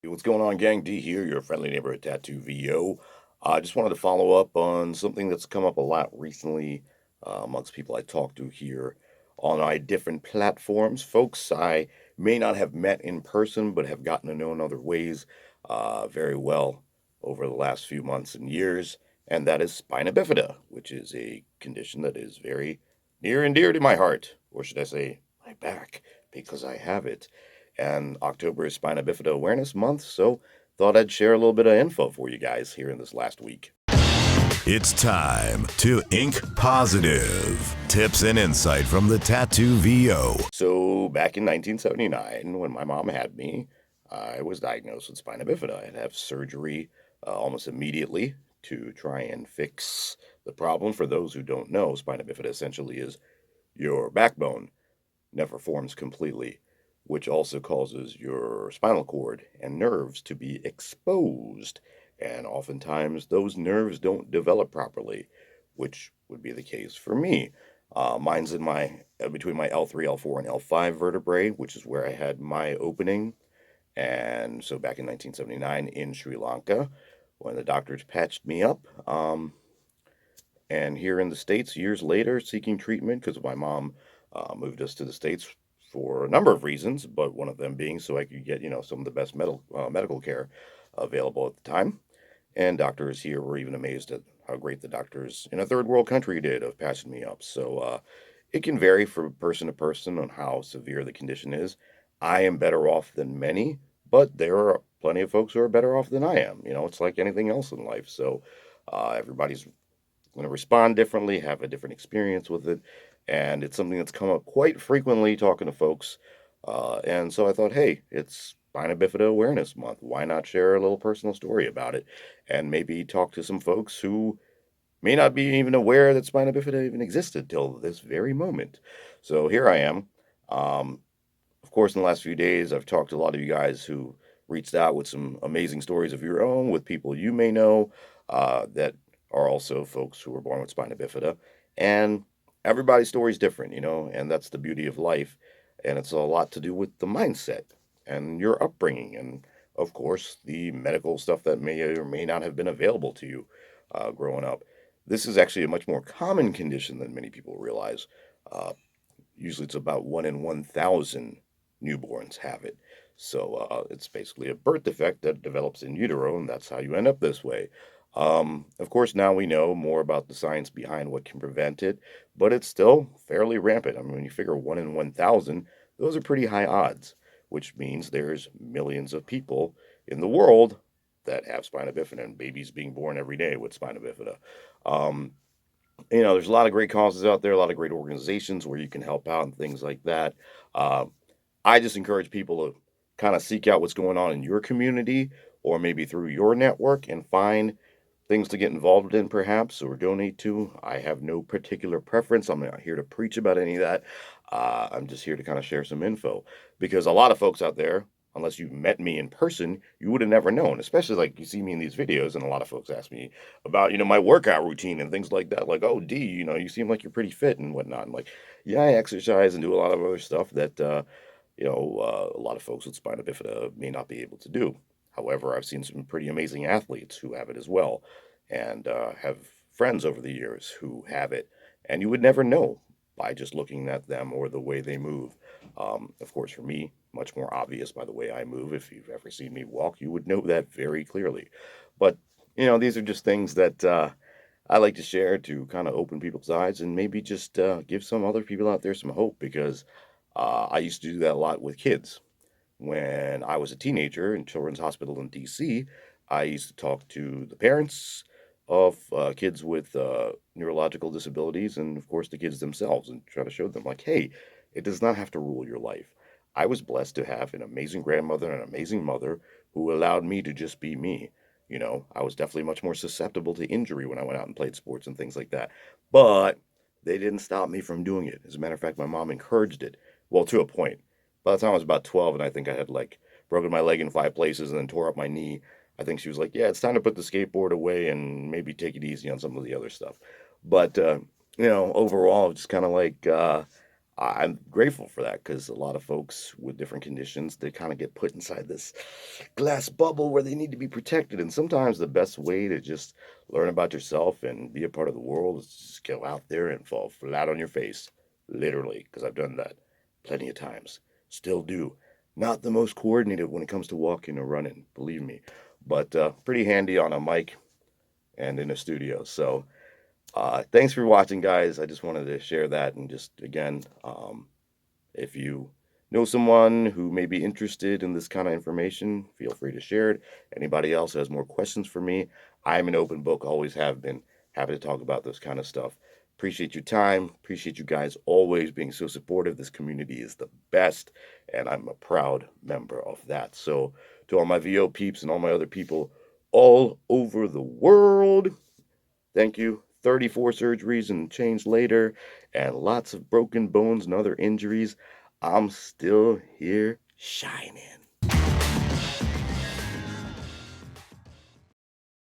Hey, what's going on, gang? D here, your friendly neighborhood tattoo VO. I just wanted to follow up on something that's come up a lot recently amongst people I talk to here on my different platforms. Folks I may not have met in person, but have gotten to know in other ways very well over the last few months and years, and that is spina bifida, which is a condition that is very near and dear to my heart, or should I say, my back, because I have it. And October is Spina Bifida Awareness Month, so thought I'd share a little bit of info for you guys here in this last week. It's time to Ink Positive. Tips and insight from the Tattoo VO. So, back in 1979, when my mom had me, I was diagnosed with spina bifida. I had to have surgery almost immediately to try and fix the problem. For those who don't know, spina bifida essentially is your backbone never forms completely, which also causes your spinal cord and nerves to be exposed. And oftentimes those nerves don't develop properly, which would be the case for me. Mine's in my between my L3, L4, and L5 vertebrae, which is where I had my opening. And so back in 1979 in Sri Lanka, when the doctors patched me up, and here in the States, years later, seeking treatment because my mom moved us to the States for a number of reasons, but one of them being so I could get, some of the best medical care available at the time. And doctors here were even amazed at how great the doctors in a third world country did of patching me up. So it can vary from person to person on how severe the condition is. I am better off than many, but there are plenty of folks who are better off than I am. It's like anything else in life. So everybody's going to respond differently, have a different experience with it. And it's something that's come up quite frequently talking to folks. And so I thought, hey, it's Spina Bifida Awareness Month. Why not share a little personal story about it and maybe talk to some folks who may not be even aware that Spina Bifida even existed till this very moment. So here I am. Um, of course, in the last few days, I've talked to a lot of you guys who reached out with some amazing stories of your own, with people you may know that are also folks who were born with spina bifida. And everybody's story is different, and that's the beauty of life. And it's a lot to do with the mindset and your upbringing, and of course, the medical stuff that may or may not have been available to you growing up. This is actually a much more common condition than many people realize. Uh, Usually it's about 1 in 1,000 newborns have it. So it's basically a birth defect that develops in utero, and that's how you end up this way. Of course, now we know more about the science behind what can prevent it, but it's still fairly rampant. I mean, when you figure 1 in 1,000, those are pretty high odds, which means there's millions of people in the world that have spina bifida and babies being born every day with spina bifida. Um, there's a lot of great causes out there, a lot of great organizations where you can help out and things like that. Uh, I just encourage people to kind of seek out what's going on in your community or maybe through your network and find things to get involved in, perhaps, or donate to. I have no particular preference. I'm not here to preach about any of that. I'm just here to kind of share some info because a lot of folks out there, unless you met me in person, you would have never known, especially like you see me in these videos. And a lot of folks ask me about, my workout routine and things like that. Like, oh, D, you seem like you're pretty fit and whatnot. I'm like, yeah, I exercise and do a lot of other stuff that, a lot of folks with spina bifida may not be able to do. However, I've seen some pretty amazing athletes who have it as well and have friends over the years who have it. And you would never know by just looking at them or the way they move. Of course, for me, much more obvious by the way I move. If you've ever seen me walk, you would know that very clearly. But, these are just things that I like to share to kind of open people's eyes and maybe just give some other people out there some hope because I used to do that a lot with kids. When I was a teenager in Children's Hospital in DC, I used to talk to the parents of kids with neurological disabilities and, of course, the kids themselves and try to show them, like, hey, it does not have to rule your life. I was blessed to have an amazing grandmother and an amazing mother who allowed me to just be me. I was definitely much more susceptible to injury when I went out and played sports and things like that. But they didn't stop me from doing it. As a matter of fact, my mom encouraged it. Well, to a point. By the time I was about 12, and I think I had like broken my leg in 5 places and then tore up my knee, I think she was like, yeah, it's time to put the skateboard away and maybe take it easy on some of the other stuff. But, overall, just kind of like, I'm grateful for that because a lot of folks with different conditions, they kind of get put inside this glass bubble where they need to be protected. And sometimes the best way to just learn about yourself and be a part of the world is just go out there and fall flat on your face, literally, because I've done that plenty of times. Still do. Not the most coordinated when it comes to walking or running, believe me, but pretty handy on a mic and in a studio. So, thanks for watching, guys. I just wanted to share that and just again, if you know someone who may be interested in this kind of information, feel free to share it. Anybody else has more questions for me, I'm an open book, always have been. Happy to talk about this kind of stuff. Appreciate your time. Appreciate you guys always being so supportive. This community is the best, and I'm a proud member of that. So, to all my VO peeps and all my other people all over the world, thank you. 34 surgeries and change later, and lots of broken bones and other injuries. I'm still here shining.